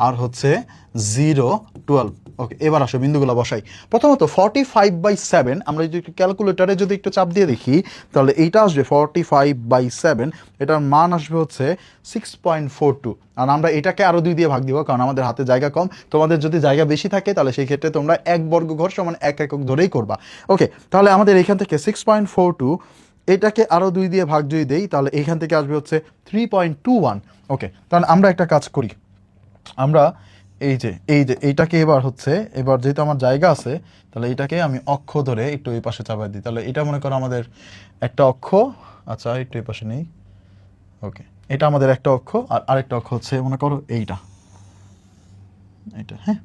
আর হচ্ছে 0 12। ওকে, এবার আসো বিন্দুগুলো বসাই। প্রথমত 45/7 আমরা যদি একটু ক্যালকুলেটারে যদি একটু চাপ দিয়ে দেখি, তাহলে এইটা আসবে 45/7, এটার মান আসবে হচ্ছে 6.42। আর আমরা এটাকে আরও 2 দিয়ে ভাগ দিব, কারণ আমাদের হাতে জায়গা কম। তোমাদের যদি জায়গা বেশি থাকে তাহলে সেই ক্ষেত্রে তোমরা 1 বর্গ ঘর সমান 1 একক ধরেই করবা। ওকে, তাহলে আমাদের এখান থেকে 6.42, এটাকে আরও 2 দিয়ে ভাগ যদি দেই তাহলে এইখান থেকে আসবে হচ্ছে 3.21। ওকে, তাহলে আমরা একটা কাজ করি, আমরা এইটাকে এবার যেহেতু আমার জায়গা আছে, তাহলে এইটাকে আমি অক্ষ ধরে একটু এই পাশে চাপাই দিই। তাহলে এটা মনে করো আমাদের একটা অক্ষ, আচ্ছা একটু এই পাশে নেই। ওকে, এটা আমাদের একটা অক্ষ, আর আরেকটা অক্ষ হচ্ছে মনে করো এইটা, হ্যাঁ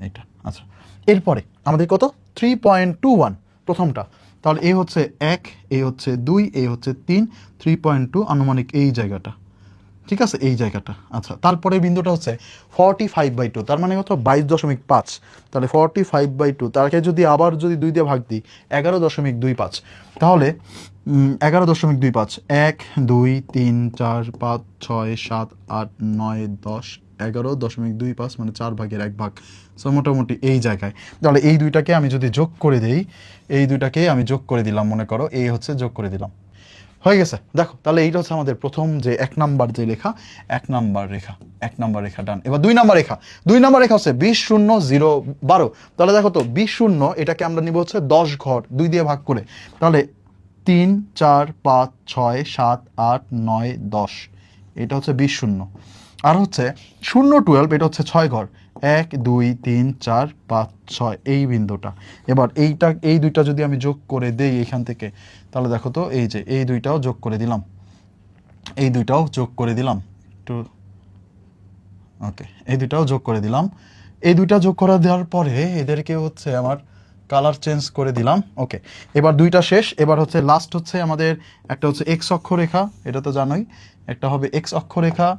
এইটা। আচ্ছা, এরপরে আমাদের কত 3.21 প্রথমটা, তাহলে এই হচ্ছে 1, এই হচ্ছে 2, এই হচ্ছে 3, 3.2 আনুমানিক এই জায়গাটা, ঠিক আছে এই জায়গাটা। আচ্ছা, তারপরে বিন্দুটা হচ্ছে 45/2, তার মানে কত 22.5। তাহলে 45/2 তাকে যদি আবার যদি 2 দিয়ে ভাগ দিই 11.25, তাহলে 11.25, 1 2 3 4 5 6 7 8 9 10, 11.25 মানে 4 ভাগের 1 ভাগ। সো মোটামুটি এই জায়গায়। তাহলে এই দুইটাকে আমি যদি যোগ করে দেই, এই দুইটাকে আমি যোগ করে দিলাম, মনে করো এই হচ্ছে যোগ করে দিলাম, হয়ে গেছে। দেখো, তাহলে এইটা হচ্ছে আমাদের প্রথম যে 1 নাম্বার যে রেখা, 1 নাম্বার রেখা ডান। এবার 2 নাম্বার রেখা হচ্ছে 20 0 0 12। তাহলে দেখো তো 20 0 এটাকে আমরা নিব হচ্ছে 10 ঘর 2 দিয়ে ভাগ করে, তাহলে 3 4 5 6 7 8 9 10, এটা হচ্ছে 20 0। আর হচ্ছে 0 12, এটা হচ্ছে 6 ঘর, 1 2 3 4 5 6 এই বিন্দুটা। এবার এই দুইটা যদি আমি যোগ করে দেই এখান থেকে, তাহলে দেখো তো এই দুইটাও যোগ করে দিলাম, একটু ওকে, এই দুইটাও যোগ করে দিলাম। এই দুইটা যোগ করে দেওয়ার পরে এদেরকে হচ্ছে আমার কালার চেঞ্জ করে দিলাম। ওকে, এবার দুইটা শেষ। এবার হচ্ছে লাস্ট হচ্ছে আমাদের একটা হচ্ছে এক্স অক্ষরেখা, এটা তো জানোই, একটা হবে এক্স অক্ষরেখা,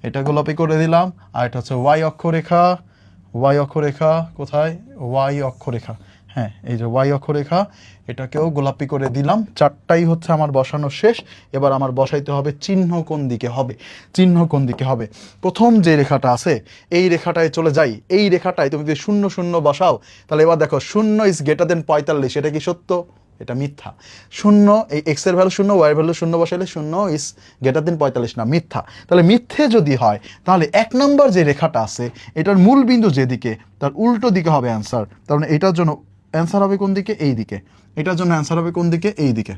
এটা গোলাপি করে দিলাম। আর এটা হচ্ছে ওয়াই অক্ষরেখা, কোথায় ওয়াই অক্ষরেখা, হ্যাঁ এই যে ওয়াই অক্ষরেখা, এটাকেও গোলাপি করে দিলাম। চারটাই হচ্ছে আমার বসানো শেষ। এবার আমার বসাইতে হবে চিহ্ন কোন দিকে হবে। প্রথম যে রেখাটা আছে এই রেখাটায় চলে যাই, এই রেখাটায় তুমি যদি 0 0 বসাও, তাহলে এবার দেখো 0 ইজ গ্রেটার দেন 45, এটা কি সত্য? এটা মিথ্যা। 0, এই এক্স এর ভ্যালু 0, ওয়াই এর ভ্যালু 0 বসাইলে 0 ইজ গ্রেটার দেন 45 না, মিথ্যা। তাহলে মিথ্যে যদি হয়, তাহলে 1 নম্বর যে রেখাটা আছে এটার মূল বিন্দু যেদিকে তার উল্টো দিকে হবে অ্যান্সার। তার মানে এটার জন্য অ্যান্সার হবে কোন দিকে? এই দিকে। এটার জন্য অ্যান্সার হবে কোন দিকে? এই দিকে।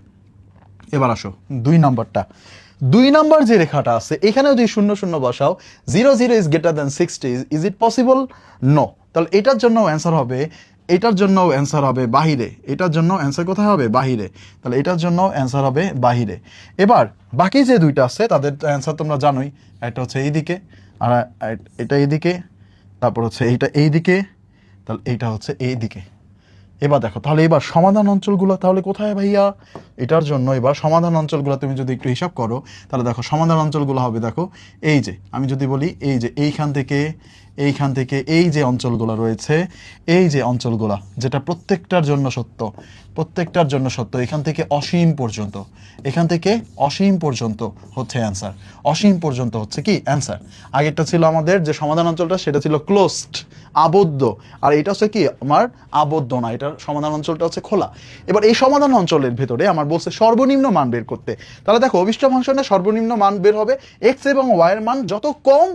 এবার আসো 2 নাম্বারটা। 2 নাম্বার যে রেখাটা আছে এখানেও যদি 0 0 বসাও, 0 0 is greater than 60, is it possible? No. তাহলে এটার জন্য অ্যান্সার হবে বাহিরে। এটার জন্য অ্যান্সার কোথায় হবে? বাহিরে। তাহলে এটার জন্য অ্যান্সার হবে বাহিরে। এবার বাকি যে দুইটা আছে তাদের অ্যান্সার তোমরা জানোই, একটা হচ্ছে এইদিকে আর এটা এইদিকে, তারপর হচ্ছে এইটা এইদিকে, তাহলে এইটা হচ্ছে এইদিকে। এবার দেখো, তাহলে এবার সমাধান অঞ্চলগুলো তাহলে কোথায় ভাইয়া? এটার জন্য এবার সমাধান অঞ্চলগুলো তুমি যদি একটু হিসাব করো, তাহলে দেখো সমাধান অঞ্চলগুলো হবে, দেখো এই যে আমি যদি বলি এই যে এইখান থেকে এই যে অঞ্চলগুলো রয়েছে, এই যে অঞ্চলগুলো যেটা প্রত্যেকটার জন্য সত্য, এখান থেকে অসীম পর্যন্ত হচ্ছে অ্যান্সার। অসীম পর্যন্ত হচ্ছে কি অ্যান্সার। আগেরটা ছিল আমাদের যে সমাধান অঞ্চলটা সেটা ছিল ক্লোজড, আবদ্ধ, আর এটা হচ্ছে কি আমার আবদ্ধ না, এটার সমাধান অঞ্চলটা হচ্ছে খোলা। এবার এই সমাধান অঞ্চলের ভেতরে আমার বলছে সর্বনিম্ন মান বের করতে। তাহলে দেখো অভিষ্ট ফাংশনের সর্বনিম্ন মান বের হবে এক্স এবং ওয়াই এর মান যত কম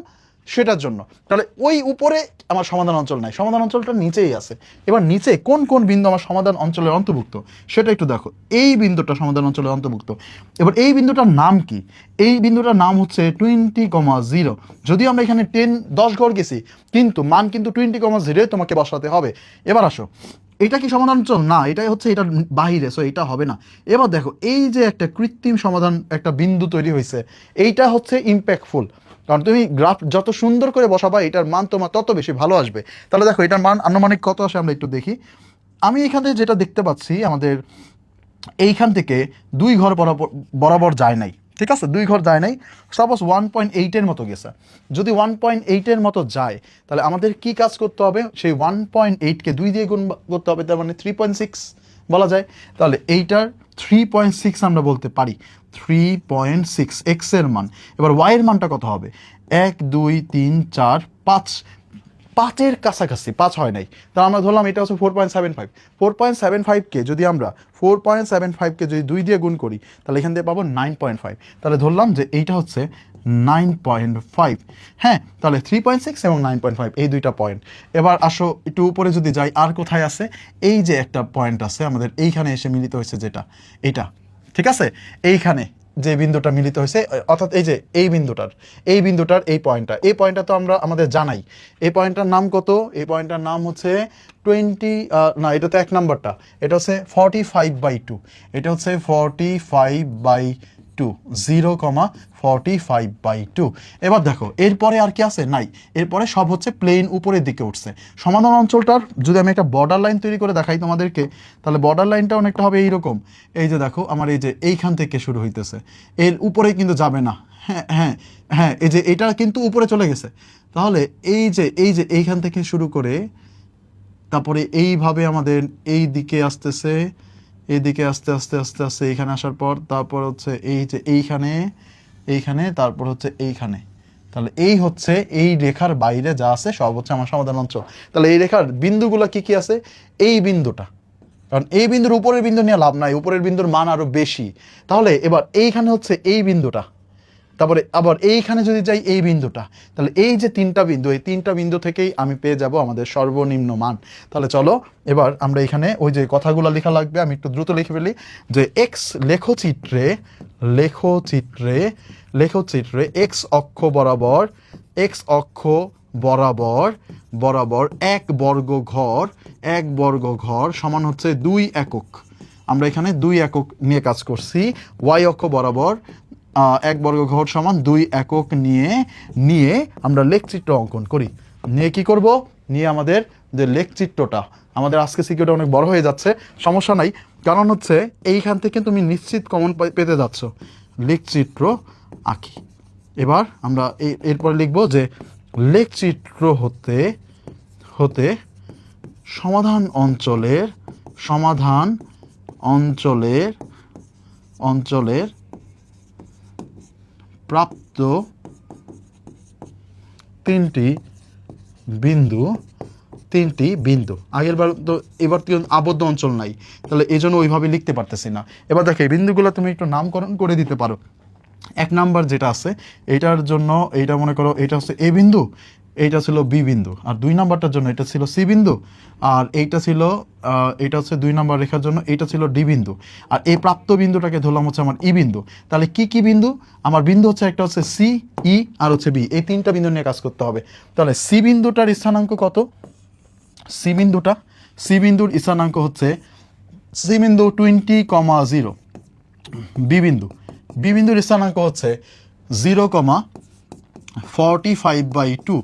সেটার জন্য। তাহলে ওই উপরে আমার সমাধান অঞ্চল নাই, সমাধান অঞ্চলটা নিচেই আছে। এবার নিচে কোন কোন বিন্দু আমার সমাধান অঞ্চলের অন্তর্ভুক্ত সেটা একটু দেখো। এই বিন্দুটা সমাধান অঞ্চলের অন্তর্ভুক্ত। এবার এই বিন্দুটার নাম কি? এই বিন্দুটার নাম হচ্ছে 20,0। যদিও আমরা এখানে 10 ঘর গেছি, কিন্তু মান কিন্তু 20,0 তোমাকে বসাতে হবে। এবার আসো, এটা কি সমাধান অঞ্চল? না, এটাই হচ্ছে এটার বাহিরে, সো এটা হবে না। এবার দেখো এই যে একটা কৃত্রিম সমাধান একটা বিন্দু তৈরি হয়েছে, এইটা হচ্ছে ইম্প্যাক্টফুল, কারণ তুমি গ্রাফ যত সুন্দর করে বসাবা এটার মান তোমার তত বেশি ভালো আসবে। তাহলে দেখো এটার মান আনুমানিক কত আসে আমরা একটু দেখি। আমি এখানে যেটা দেখতে পাচ্ছি আমাদের এইখান থেকে 2 ঘর বরাবর যায় নাই, ঠিক আছে, 2 ঘর যায় নাই, সাপোজ 1.8-এর মতো গেছে। যদি 1.8-এর মতো যায় তাহলে আমাদের কি কাজ করতে হবে, সেই 1.8-কে 2 দিয়ে গুণ করতে হবে, তার মানে 3.6 বলা যায়। তাহলে এইটার 3.6 আমরা বলতে পারি, 3.6 এক্সের মান। এবার ওয়াইয়ের মানটা কত হবে, 1 2 3 4 5, 5-এর কাছাকাছি, 5 হয় নাই, তাহলে আমরা ধরলাম এটা হচ্ছে 4.75। 4.75-কে যদি আমরা 4.75-কে যদি 2 দিয়ে গুণ করি তাহলে এখান থেকে পাবো 9.5। তাহলে ধরলাম যে এইটা হচ্ছে 9.5। হ্যাঁ, তাহলে 3.6 এবং 9.5 এই দুইটা পয়েন্ট। এবার আসো একটু উপরে যদি যাই, আর কোথায় আছে, এই যে একটা পয়েন্ট আছে আমাদের এইখানে এসে মিলিত হয়েছে, যেটা এইটা, ঠিক আছে, এইখানে যে বিন্দুটা মিলিত হয়েছে, অর্থাৎ এই যে এই বিন্দুটার এই পয়েন্টটা তো আমরা আমাদের জানাই। এই পয়েন্টটার নাম কত, এই পয়েন্টটার নাম হচ্ছে 20, না এটা তো 1 নাম্বারটা, এটা হচ্ছে 45/2, এটা হচ্ছে 45/2, 0,45/2। এবার দেখো এরপরে আর কি আছে, নাই, এরপরে সব হচ্ছে প্লেন উপরের দিকে উঠছে। সমাধান অঞ্চলটার যদি আমি একটা বর্ডার লাইন তৈরি করে দেখাই তোমাদেরকে, তাহলে বর্ডার লাইনটা অনেকটা হবে এইরকম। এই যে দেখো আমার এই যে এইখান থেকে শুরু হইতেছে, এর উপরে কিন্তু যাবে না। হ্যাঁ হ্যাঁ হ্যাঁ, এই যে এটা কিন্তু উপরে চলে গেছে। তাহলে এই যে এইখান থেকে শুরু করে তারপরে এইভাবে আমাদের এই দিকে আসতেছে, এইদিকে আস্তে আস্তে আস্তে আস্তে এইখানে আসার পর তারপর হচ্ছে এই যে এইখানে তারপর হচ্ছে এইখানে। তাহলে এই হচ্ছে এই রেখার বাইরে যা আছে সব হচ্ছে আমার সমাধান অঞ্চল। তাহলে এই রেখার বিন্দুগুলো কি কি আছে, এই বিন্দুটা, কারণ এই বিন্দুর উপরের বিন্দু নিয়ে লাভ নাই, উপরের বিন্দুর মান আরো বেশি। তাহলে এবার এইখানে হচ্ছে এই বিন্দুটা, তারপরে আবার এইখানে যদি যাই এই বিন্দুটা, তাহলে এই যে 3টা বিন্দু, এই 3টা বিন্দু থেকেই আমি পেয়ে যাব আমাদের সর্বনিম্ন মান। তাহলে চলো এবার আমরা এখানে ওই যে কথাগুলো লেখা লাগবে, আমি একটু দ্রুত লিখে ফেলি, যে এক্স লেখচিত্রে এক্স অক্ষ বরাবর 1 বর্গ ঘর সমান হচ্ছে 2 একক। আমরা এখানে 2 একক নিয়ে কাজ করছি। ওয়াই অক্ষ বরাবর 1 বর্গ ঘর সমান 2 একক নিয়ে আমরা লেখচিত্র অঙ্কন করি। নিয়ে কি করব, নিয়ে আমাদের যে লেখচিত্রটা, আমাদের আজকে সিকিউরিটি অনেক বড় হয়ে যাচ্ছে, সমস্যা নাই, কারণ হচ্ছে এইখান থেকে তুমি নিশ্চিত কমন পেতে যাচ্ছ। লেখচিত্র আঁকি। এবার আমরা এরপরে লিখব যে লেখচিত্র হতে সমাধান অঞ্চলের প্রাপ্ত 3টি বিন্দু আগের বার তো, এবার তো আবদ্ধ অঞ্চল নাই, তাহলে এই জন্য ওইভাবে লিখতে পারতেছি না। এবার দেখো এই বিন্দুগুলো তুমি একটু নামকরণ করে দিতে পারো। 1 নাম্বার যেটা আছে এইটার জন্য এইটা মনে করো এটা হচ্ছে এ বিন্দু, এইটা ছিল বি বিন্দু, আর 2 নাম্বারটার জন্য এটা ছিল সি বিন্দু, আর এইটা ছিল এটা হচ্ছে 2 নাম্বার রেখার জন্য এটা ছিল ডি বিন্দু, আর এই প্রাপ্ত বিন্দুটাকে ধরলাম হচ্ছে আমার ই বিন্দু। তাহলে কি বিন্দু, আমার বিন্দু হচ্ছে একটা হচ্ছে সি, ই আর হচ্ছে বি, এই 3টা বিন্দু নিয়ে কাজ করতে হবে। তাহলে সি বিন্দুটার স্থানাঙ্ক কত, সি বিন্দুর স্থানাঙ্ক হচ্ছে সি বিন্দু 20,0, বি বিন্দুর স্থানাঙ্ক হচ্ছে 0,45/2,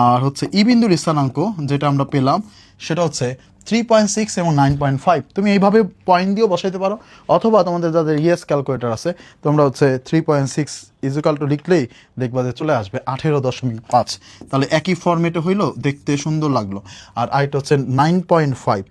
আর হচ্ছে ই বিন্দুর স্থানাঙ্ক যেটা আমরা পেলাম সেটা হচ্ছে 3.6 এবং 9.5। তুমি এইভাবে পয়েন্ট দিয়েও বসাইতে পারো, অথবা তোমাদের যাদের ইএস ক্যালকুলেটর আছে তোমরা হচ্ছে 3.6 ইকুয়াল টু লিখলেই দেখবা যে চলে আসবে 18.5। তাহলে একই ফরম্যাটে হইলো, দেখতে সুন্দর লাগলো। আর আইটা হচ্ছে 9.5,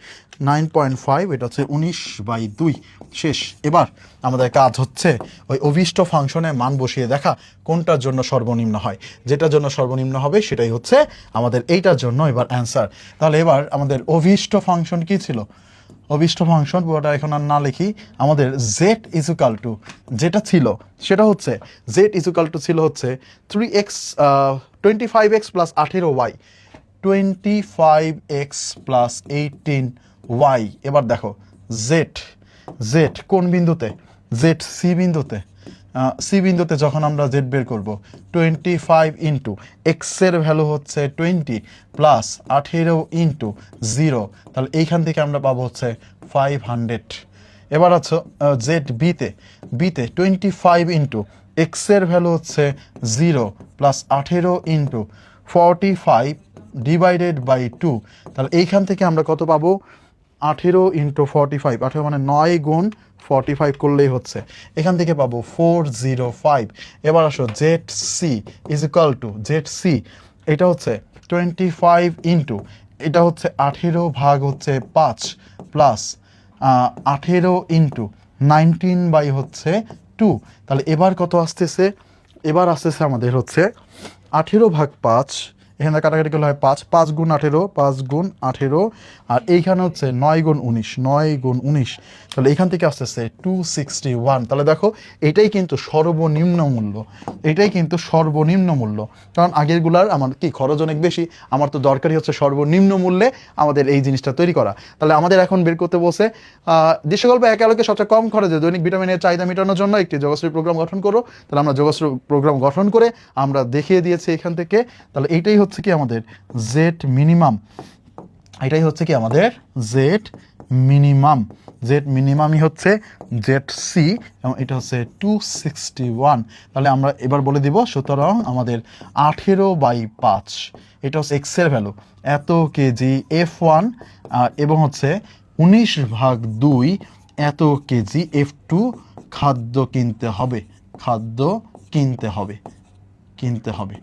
এটা হচ্ছে 19/2। শেষ। এবার আমাদের কাজ হচ্ছে ওই অভিষ্ট ফাংশনের মান বসিয়ে দেখা কোনটার জন্য সর্বনিম্ন হয়, যেটার জন্য সর্বনিম্ন হবে সেটাই হচ্ছে আমাদের এইটার জন্য এবার অ্যান্সার। তাহলে এবার আমাদের অভিষ্ট ফাংশন কি ছিল, অভিষ্ট ফাংশন পুরোটা এখন আর না লিখি, আমাদের জেড ইজুকাল টু যেটা ছিল সেটা হচ্ছে জেড ইজুকাল টু ছিল হচ্ছে 3x 25x plus 18y, 25x plus 18y। এবার দেখো জেড কোন বিন্দুতে, জেড সি বিন্দুতে যখন আমরা জেড বের করব 25 ইন্টু এক্সের ভ্যালু হচ্ছে 20 প্লাস 18 ইন্টু 0, তাহলে এইখান থেকে আমরা পাবো হচ্ছে 500। এবার আছে জেড বিতে 25 ইন্টু এক্সের ভ্যালু হচ্ছে 0 প্লাস 18 ইন্টু 45 ডিভাইডেড বাই 2, তাহলে এইখান থেকে আমরা কত পাবো 18 ইন্টু 45, 18 মানে 9 গুণ 45 করলেই হচ্ছে, এখান থেকে পাবো 405। এবার আসো Z C is equal to Z C, এটা হচ্ছে 25 ইন্টু, এটা হচ্ছে 18 ভাগ হচ্ছে 5 প্লাস 18 ইন্টু 19 বাই হচ্ছে 2। তাহলে এবার কত আসতেছে, এবার আসতেছে আমাদের হচ্ছে 18 ভাগ 5, এখানে কাটাকাটি করলে হয় 5, 5 গুণ 18, 5 গুণ 18, আর এইখানে হচ্ছে 9 গুণ 19, 9 গুণ 19, তাহলে এখান থেকে আসতেছে 261। তাহলে দেখো এটাই কিন্তু সর্বনিম্ন মূল্য, এটাই কিন্তু সর্বনিম্ন মূল্য, কারণ আগেরগুলার আমার কি খরচ অনেক বেশি, আমার তো দরকারই হচ্ছে সর্বনিম্ন মূল্যে আমাদের এই জিনিসটা তৈরি করা। তাহলে আমাদের এখন বের করতে বসে দৃশ্যকল্প এক আলোকে সবচেয়ে কম খরচে দৈনিক ভিটামিনের চাহিদা মেটানোর জন্য একটি যোগশ্রী প্রোগ্রাম গঠন করো। তাহলে আমরা যোগশ্রী প্রোগ্রাম গঠন করে আমরা দেখিয়ে দিয়েছি এখান থেকে। তাহলে এইটাই হচ্ছে কি আমাদের জেড মিনিমাম, এটাই হচ্ছে কি আমাদের জেড মিনিমাম, জেড মিনিমামই হচ্ছে জেড সি, এবং এটা হচ্ছে 261। তাহলে আমরা এবার বলে দিব, সুতরাং আমাদের 18/5, এটা হচ্ছে এক্সের ভ্যালু, এত কেজি F1, এবং হচ্ছে 19/2 এত কেজি F2 খাদ্য কিনতে হবে, খাদ্য কিনতে হবে, কিনতে হবে,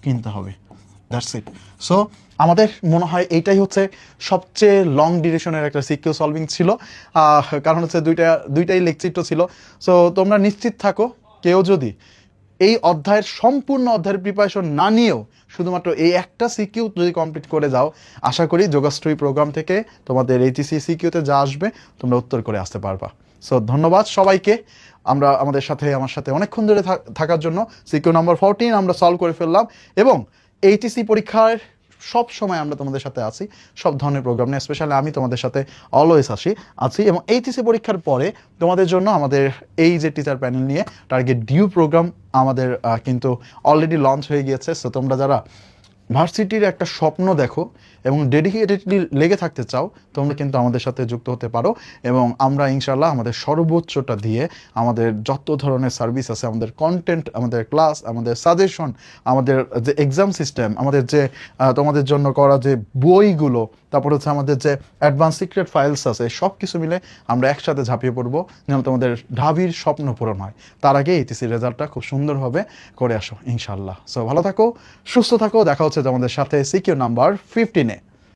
কিনতে হবে। That's it. সো আমাদের মনে হয় এইটাই হচ্ছে সবচেয়ে লং ডিউরেশনের একটা সিকিউ সলভিং ছিল, কারণ হচ্ছে দুইটাই লেকচিত্র ছিল। সো তোমরা নিশ্চিত থাকো, কেউ যদি এই অধ্যায়ের সম্পূর্ণ অধ্যায়ের প্রিপারেশন না নিয়েও শুধুমাত্র এই একটা সিকিউ যদি কমপ্লিট করে যাও, আশা করি যোগাশ্রী প্রোগ্রাম থেকে তোমাদের এইচএসসি সিকিউতে যা আসবে তোমরা উত্তর করে আসতে পারবা। সো ধন্যবাদ সবাইকে, আমার সাথে অনেকক্ষণ ধরে থাকার জন্য। সিকিউ নাম্বার 14 আমরা সলভ করে ফেললাম, এবং এইচএসসি পরীক্ষার সব সময় আমরা তোমাদের সাথে আছি, সব ধরনের প্রোগ্রাম নিয়ে, স্পেশালি আমি তোমাদের সাথে অলওয়েজ আছি। এবং এইচএসসি পরীক্ষার পরে তোমাদের জন্য আমাদের এই যে টিচার প্যানেল নিয়ে টার্গেট ডিউ প্রোগ্রাম আমাদের কিন্তু অলরেডি লঞ্চ হয়ে গিয়েছে। সো তোমরা যারা ভার্সিটির একটা স্বপ্ন দেখো এবং ডেডিকেটেডলি লেগে থাকতে চাও, তোমরা কিন্তু আমাদের সাথে যুক্ত হতে পারো, এবং আমরা ইনশাল্লাহ আমাদের সর্বোচ্চটা দিয়ে আমাদের যত ধরনের সার্ভিস আছে, আমাদের কন্টেন্ট, আমাদের ক্লাস, আমাদের সাজেশন, আমাদের যে এক্সাম সিস্টেম, আমাদের যে তোমাদের জন্য করা যে বইগুলো, তারপর হচ্ছে আমাদের যে অ্যাডভান্স সিক্রেট ফাইলস আছে, সব কিছু মিলে আমরা একসাথে ঝাঁপিয়ে পড়বো যেন তোমাদের ঢাবির স্বপ্ন পূরণ হয়। তার আগে এইচএসসি রেজাল্টটা খুব সুন্দরভাবে করে আসো ইনশাল্লাহ। সো ভালো থাকো, সুস্থ থাকো, দেখা হচ্ছে তোমাদের সাথে সিকিউ নাম্বার 15-এ।